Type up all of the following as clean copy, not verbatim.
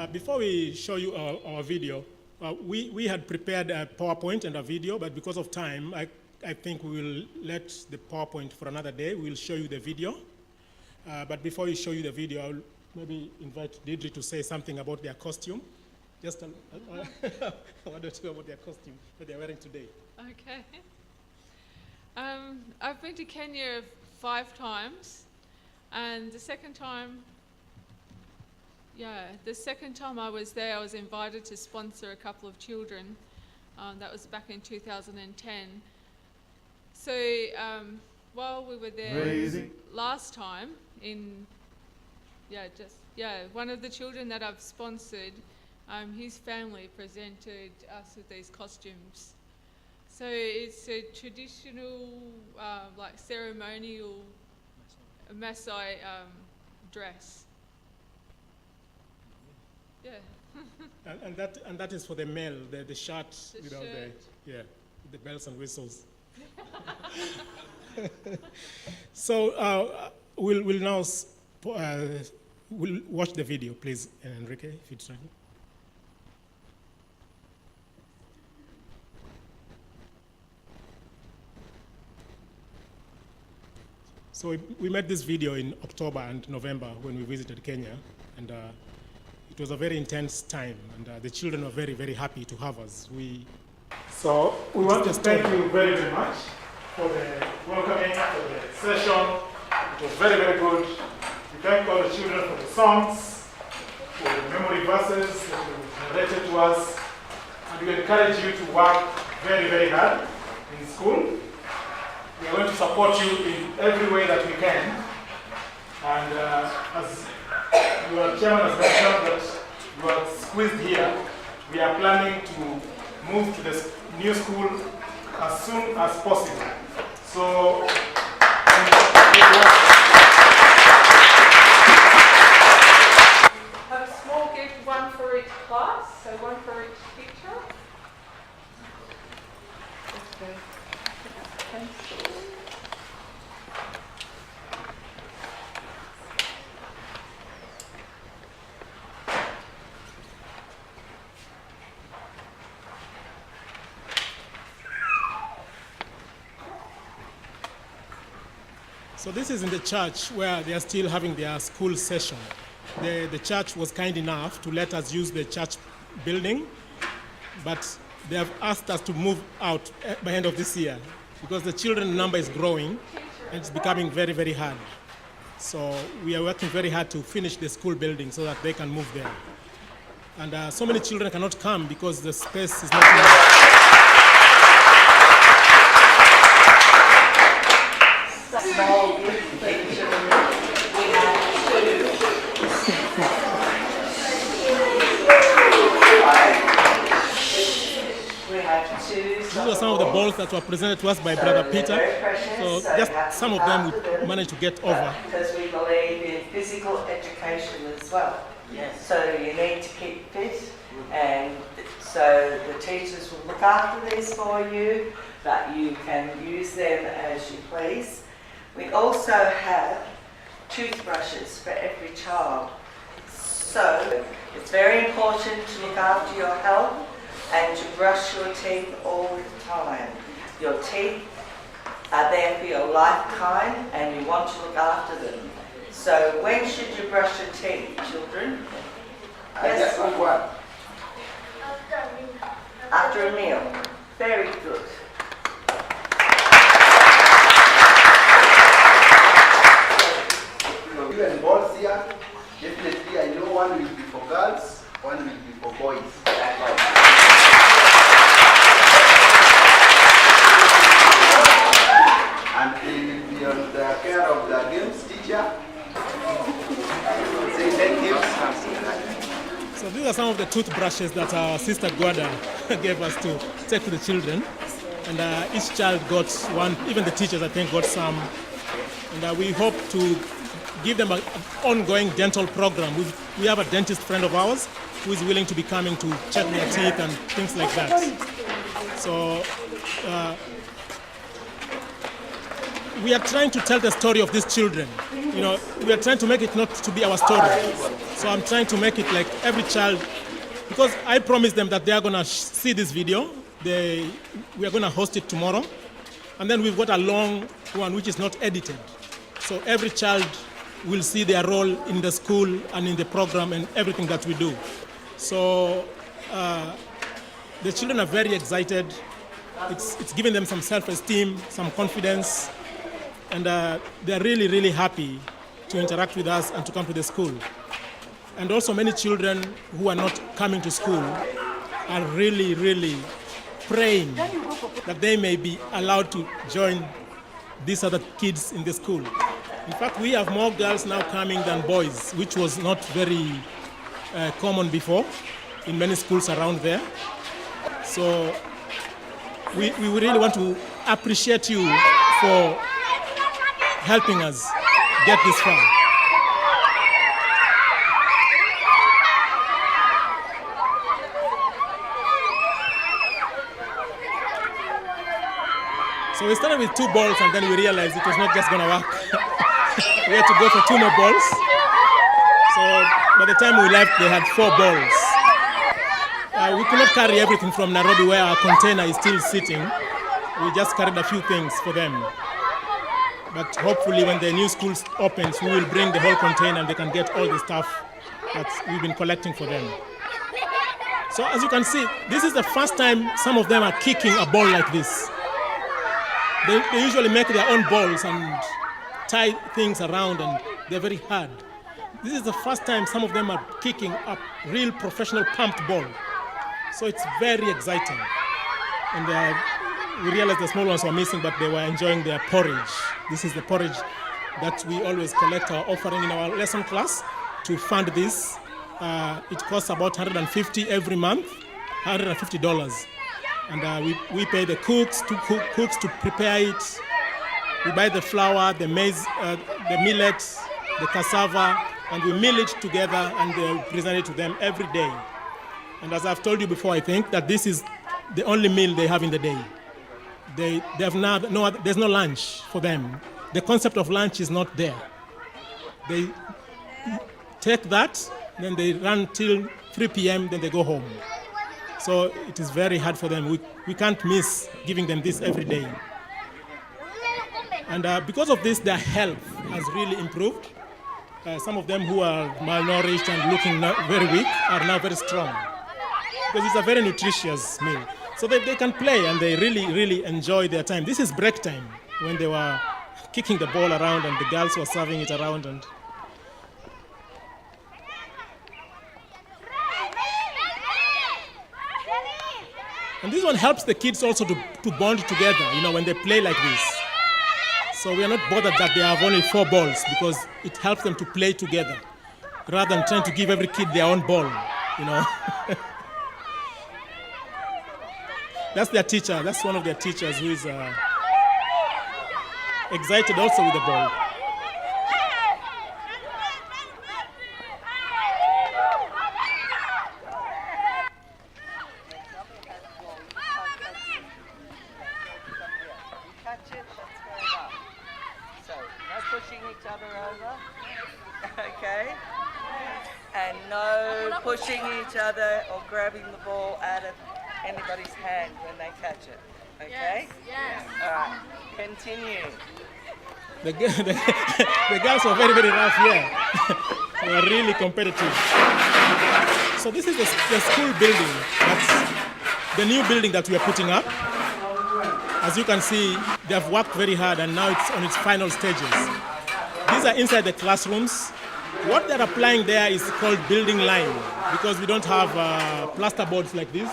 Before we show you our video, we had prepared a PowerPoint and a video, but because of time, I think we will let the PowerPoint for another day. We'll show you the video. But before we show you the video, I'll maybe invite Deidre to say something about their costume. Just what do you say about their costume that they're wearing today? Okay. I've been to Kenya 5 times, and the second time I was there, I was invited to sponsor a couple of children. That was back in 2010. So while we were there last time, one of the children that I've sponsored, his family presented us with these costumes. So it's a traditional, like ceremonial Maasai dress. Yeah. and that is for the male, the shirt, the bells and whistles. So we'll now we'll watch the video, please, Enrique, if you'd try. So we made this video in October and November when we visited Kenya, and it was a very intense time, and the children were very, very happy to have us. So we want to thank you very, very much for the welcoming, for the session. It was very, very good. We thank all the children for the songs, for the memory verses that you narrated to us, and we encourage you to work very, very hard in school. We are going to support you in every way that we can. And as your chairman has mentioned that you are squeezed here, we are planning to move to the new school as soon as possible. So, have a small gift, one for each class, so one for each picture. Okay. So this is in the church where they are still having their school session. The church was kind enough to let us use the church building, but they have asked us to move out by the end of this year because the children number is growing and it's becoming very, very hard. So we are working very hard to finish the school building so that they can move there. And so many children cannot come because the space is not enough. Small gift picture. We have two. These are some of the balls that were presented to us by Brother Peter. So just some of them we managed to get over. Because we believe in physical education as well. Yes. So you need to keep fit, and so the teachers will look after these for you, but you can use them as you please. We also have toothbrushes for every child. So it's very important to look after your health and to brush your teeth all the time. Your teeth are there for your lifetime and you want to look after them. So when should you brush your teeth, children? Yes? After a meal. Very good. And balls here, definitely I know one will be for girls, one will be for boys. And they will be on the care of the games teacher. So these are some of the toothbrushes that our sister Gwada gave us to take to the children. And each child got one, even the teachers I think got some. And we hope to give them an ongoing dental program. We have a dentist friend of ours who is willing to be coming to check their teeth and things like that. So we are trying to tell the story of these children. You know, we are trying to make it not to be our story. So I'm trying to make it like every child, because I promised them that they are going to see this video. We are going to host it tomorrow. And then we've got a long one which is not edited. So every child will see their role in the school and in the program and everything that we do. So the children are very excited. It's giving them some self-esteem, some confidence, and they're really, really happy to interact with us and to come to the school. And also many children who are not coming to school are really, really praying that they may be allowed to join these other kids in the school. In fact, we have more girls now coming than boys, which was not very common before in many schools around there. So we really want to appreciate you for helping us get this far. So we started with 2 balls and then we realized it was not just going to work. We had to go for 2 more balls. So by the time we left, they had 4 balls. We could not carry everything from Nairobi where our container is still sitting. We just carried a few things for them. But hopefully when the new school opens, we will bring the whole container and they can get all the stuff that we've been collecting for them. So as you can see, this is the first time some of them are kicking a ball like this. They usually make their own balls and tie things around, and they're very hard. This is the first time some of them are kicking a real professional pumped ball. So it's very exciting. And we realized the small ones were missing, but they were enjoying their porridge. This is the porridge that we always collect our offering in our lesson class to fund this. It costs about $150 every month, $150. And we pay the cooks to prepare it. We buy the flour, the maize, the millet, the cassava, and we mill it together and present it to them every day. And as I've told you before, I think that this is the only meal they have in the day. They have there's no lunch for them. The concept of lunch is not there. They take that, then they run till 3 p.m., then they go home. So it is very hard for them. We can't miss giving them this every day. And because of this, their health has really improved. Some of them who are malnourished and looking very weak are now very strong, because it's a very nutritious meal. So they can play and they really, really enjoy their time. This is break time, when they were kicking the ball around and the girls were serving it around. And this one helps the kids also to bond together, when they play like this. So we are not bothered that they have only 4 balls, because it helps them to play together rather than trying to give every kid their own ball, That's their teacher. That's one of their teachers who is excited also with the ball. Pushing each other or grabbing the ball out of anybody's hand when they catch it. Okay? Yes. All right. Continue. The girls were very, very rough here. They were really competitive. So this is the school building. That's the new building that we are putting up. As you can see, they have worked very hard and now it's on its final stages. These are inside the classrooms. What they're applying there is called building lime, because we don't have plaster boards like this.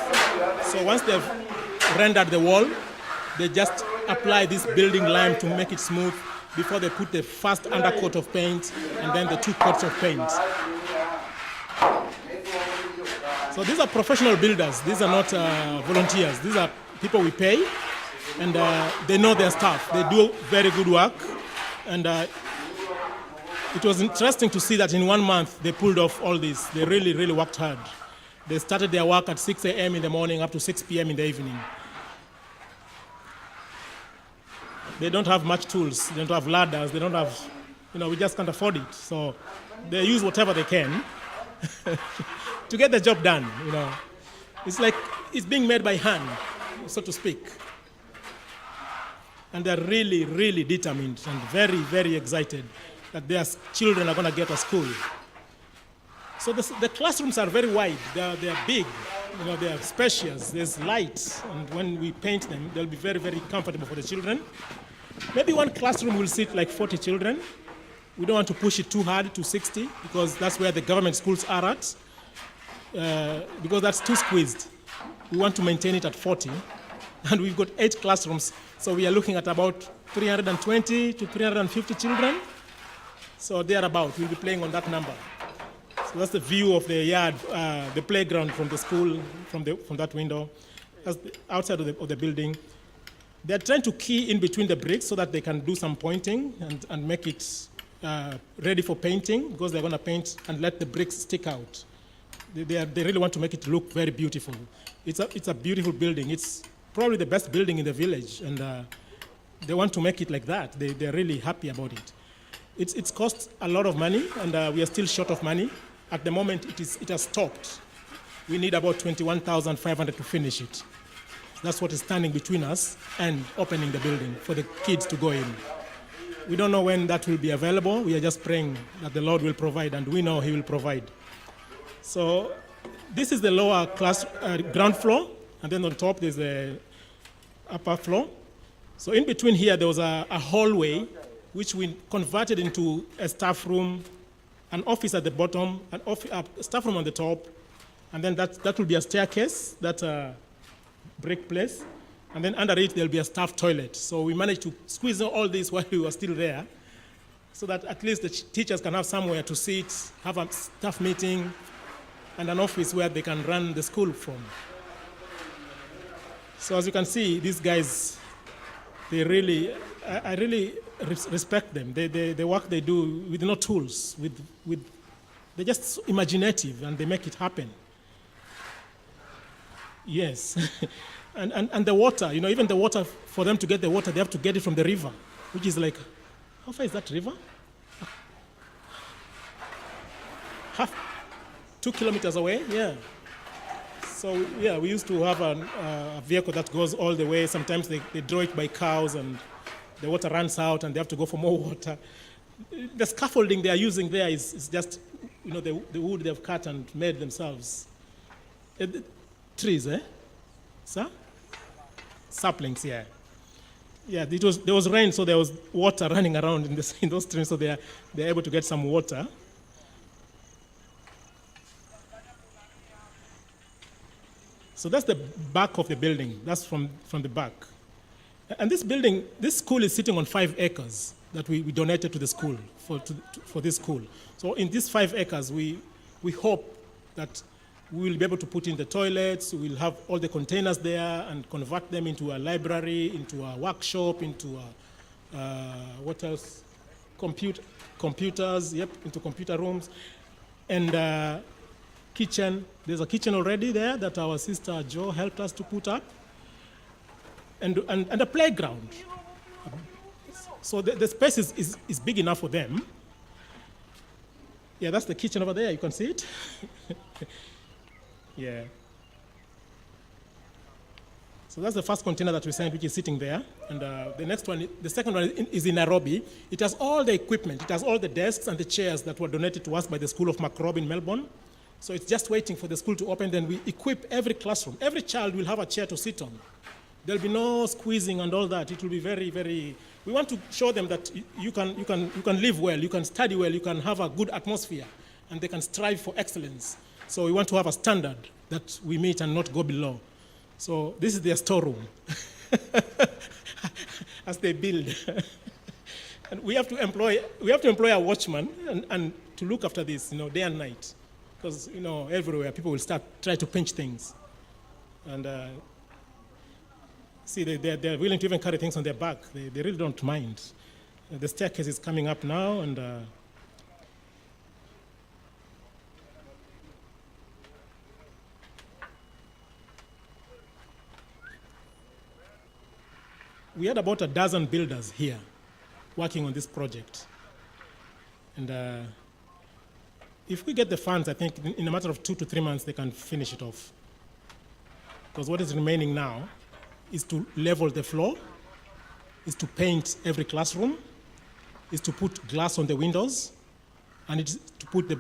So once they've rendered the wall, they just apply this building lime to make it smooth before they put the first undercoat of paint and then the 2 coats of paint. So these are professional builders. These are not volunteers. These are people we pay, and they know their stuff. They do very good work, and it was interesting to see that in 1 month they pulled off all this. They really, really worked hard. They started their work at 6 a.m. in the morning up to 6 p.m. in the evening. They don't have much tools. They don't have ladders. They don't have, we just can't afford it. So they use whatever they can to get the job done. It's like it's being made by hand, so to speak. And they're really, really determined and very, very excited that their children are going to get a school. So the classrooms are very wide. They're big. They are spacious. There's light. And when we paint them, they'll be very, very comfortable for the children. Maybe one classroom will sit like 40 children. We don't want to push it too hard to 60 because that's where the government schools are at. Because that's too squeezed. We want to maintain it at 40. And we've got 8 classrooms. So we are looking at about 320 to 350 children. So thereabout, we'll be playing on that number. So that's the view of the yard, the playground from the school, from that window. That's outside of the building. They're trying to key in between the bricks so that they can do some pointing and make it ready for painting because they're going to paint and let the bricks stick out. They really want to make it look very beautiful. It's a beautiful building. It's probably the best building in the village, and they want to make it like that. They're really happy about it. It's cost a lot of money, and we are still short of money. At the moment, it has stopped. We need about 21,500 to finish it. That's what is standing between us and opening the building for the kids to go in. We don't know when that will be available. We are just praying that the Lord will provide, and we know He will provide. So this is the lower class, ground floor, and then on top there's the upper floor. So in between here, there was a hallway, which we converted into a staff room, an office at the bottom, a staff room on the top, and then that will be a staircase, that brick place, and then under it there'll be a staff toilet. So we managed to squeeze all this while we were still there, so that at least the teachers can have somewhere to sit, have a staff meeting, and an office where they can run the school from. So as you can see, these guys, I really respect them. The work they do with no tools, they're just imaginative and they make it happen. Yes. and the water, even the water, for them to get the water, they have to get it from the river, which is like, how far is that river? 2 kilometers away, yeah. So, yeah, we used to have a vehicle that goes all the way. Sometimes they draw it by cows and the water runs out and they have to go for more water. The scaffolding they are using there is just, the wood they've cut and made themselves. Trees, eh? Sir? Saplings, yeah. Yeah, there was rain, so there was water running around in those trees, so they're able to get some water. So that's the back of the building. That's from the back. And this school is sitting on 5 acres that we donated to the school, for this school. So in these 5 acres, we hope that we will be able to put in the toilets, we will have all the containers there and convert them into a library, into a workshop, into what else? Computers, yep, into computer rooms. And kitchen. There's a kitchen already there that our sister Jo helped us to put up, and a playground. So the space is big enough for them. Yeah, that's the kitchen over there. You can see it. Yeah. So that's the first container that we sent, which is sitting there. And the second one is in Nairobi. It has all the equipment. It has all the desks and the chairs that were donated to us by the School of Macrob in Melbourne. So it's just waiting for the school to open, then we equip every classroom. Every child will have a chair to sit on. There'll be no squeezing and all that. It will be very, very... We want to show them that you can live well, you can study well, you can have a good atmosphere, and they can strive for excellence. So we want to have a standard that we meet and not go below. So this is their storeroom as they build. And we have to employ a watchman and to look after this, day and night. Because, everywhere people will try to pinch things. And see, they're willing to even carry things on their back. They really don't mind. The staircase is coming up now, and we had about a dozen builders here working on this project. And if we get the funds, I think in a matter of 2 to 3 months, they can finish it off. Because what is remaining now is to level the floor, is to paint every classroom, is to put glass on the windows, and it's to put the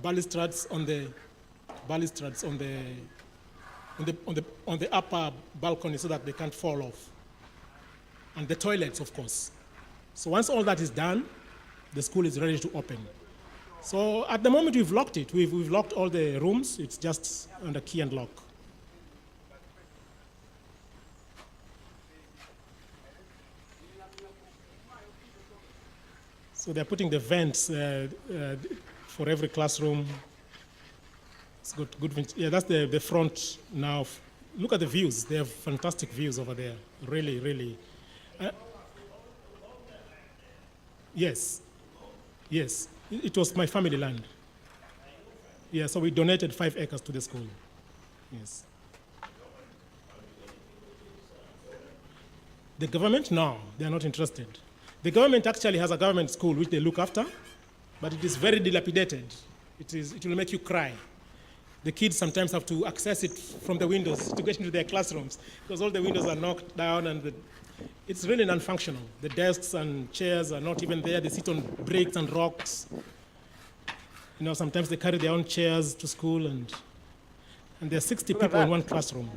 balustrades on the upper balcony so that they can't fall off. And the toilets, of course. So once all that is done, the school is ready to open. So at the moment, we've locked it. We've locked all the rooms. It's just under key and lock. So they're putting the vents for every classroom. It's got good. Yeah, that's the front now. Look at the views. They have fantastic views over there. Really, really. Yes. Yes. It was my family land. Yeah, so we donated 5 acres to the school. Yes. The government, no, they're not interested. The government actually has a government school which they look after, but it is very dilapidated. It will make you cry. The kids sometimes have to access it from the windows to get into their classrooms because all the windows are knocked down and it's really non-functional. The desks and chairs are not even there. They sit on bricks and rocks. You know, sometimes they carry their own chairs to school and there are 60 people in one classroom.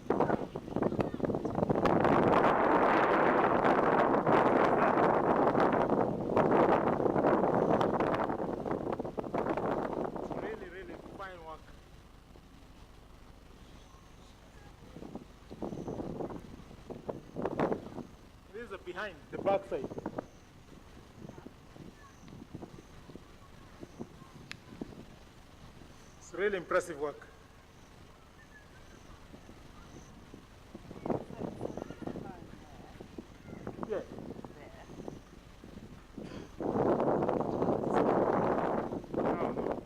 Behind the back side. It's really impressive work. Yeah. No.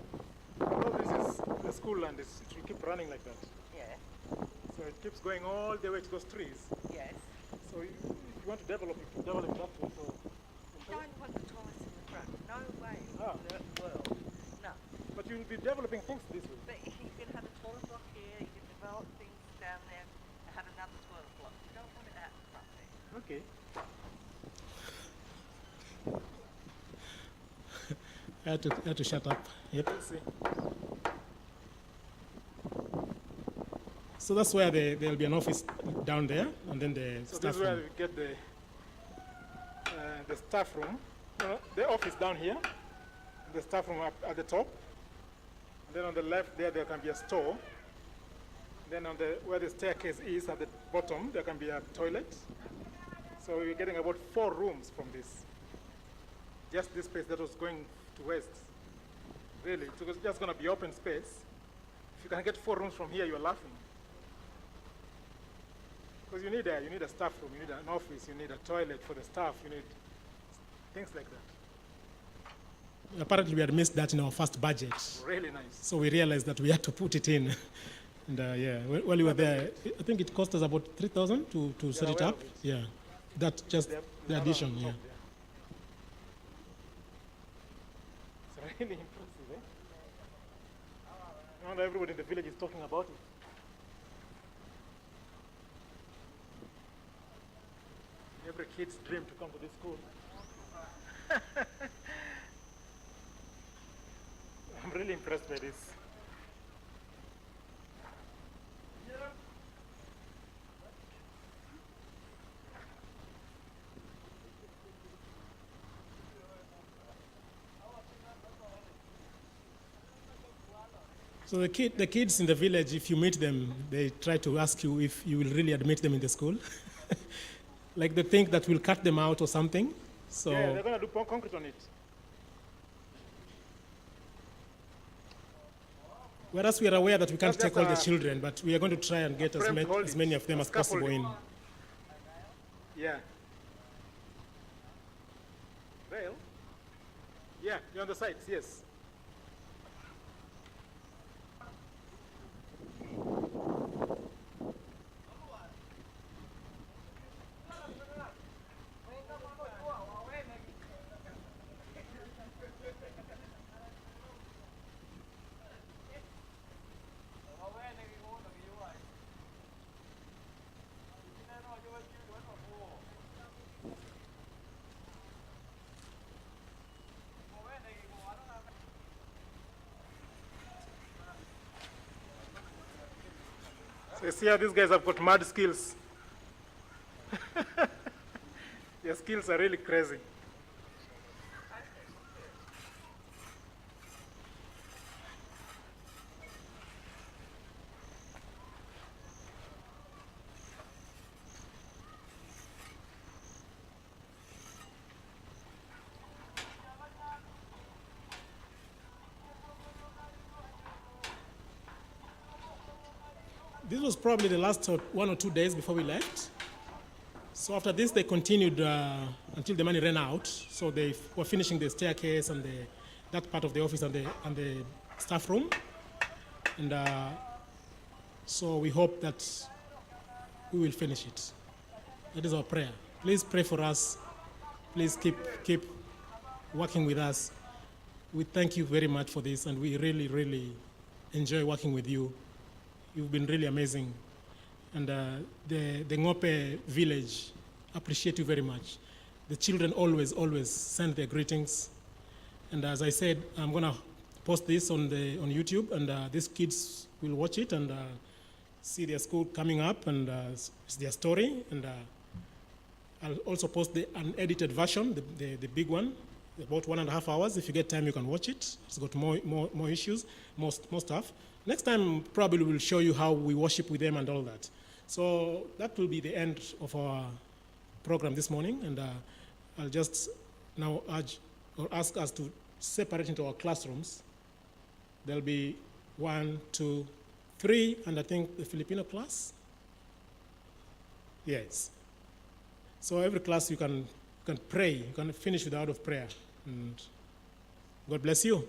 All this is the school land. It will keep running like that. Yeah. So it keeps going all the way to those trees. Yes. So if you want to develop it, you develop it that way. So Don't want the toilets in the front. No way Ah. in the world. No. but you'll be developing things this way. But you can have a toilet block here, you can develop things down there, and have another toilet block. You don't want it out in front there. Okay. I had to shut up. Yep. So that's where there'll be an office down there, and then the So staff this is where room. we get the staff room, the office down here, the staff room up at the top. And then on the left there can be a store. Then on where the staircase is at the bottom, there can be a toilet. So we're getting about 4 rooms from this. Just this space that was going to west. Really, it was just going to be open space. If you can get 4 rooms from here, you're laughing. Because you need a staff room, you need an office, you need a toilet for the staff, you need things like that. Apparently, we had missed that in our first budget. Really nice. So we realized that we had to put it in. And yeah, while we were there, I think it cost us about 3,000 to set it aware up. of it. Yeah, that just the addition. Yeah. It's really impressive, eh? Now everybody in the village is talking about it. Every kid's dream to come to this school. I'm really impressed by this. So the kids in the village, if you meet them, they try to ask you if you will really admit them in the school. Like they think that we'll cut them out or something. So Yeah, they're going to do concrete on it. whereas we are aware that we can't That's take all the just a children, but we are going to try and get as frame to hold as it, many of them a as possible scaffolding. in. Yeah. Rail? Yeah, you're on the sides, yes. You see how these guys have got mad skills. Their skills are really crazy. This was probably the last 1 or 2 days before we left. So after this, they continued until the money ran out. So they were finishing the staircase and that part of the office and the staff room. And so we hope that we will finish it. That is our prayer. Please pray for us. Please keep working with us. We thank you very much for this, and we really, really enjoy working with you. You've been really amazing. And the Ngope village appreciate you very much. The children always send their greetings. And as I said, I'm going to post this on YouTube, and these kids will watch it and see their school coming up and their story. And I'll also post the unedited version, the big one, about 1.5 hours. If you get time, you can watch it. It's got more issues, more stuff. Next time, probably we'll show you how we worship with them and all that. So that will be the end of our program this morning. And I'll just now urge or ask us to separate into our classrooms. There'll be 1, 2, 3, and I think the Filipino class. Yes. So every class you can pray. You can finish with the word of prayer. And God bless you.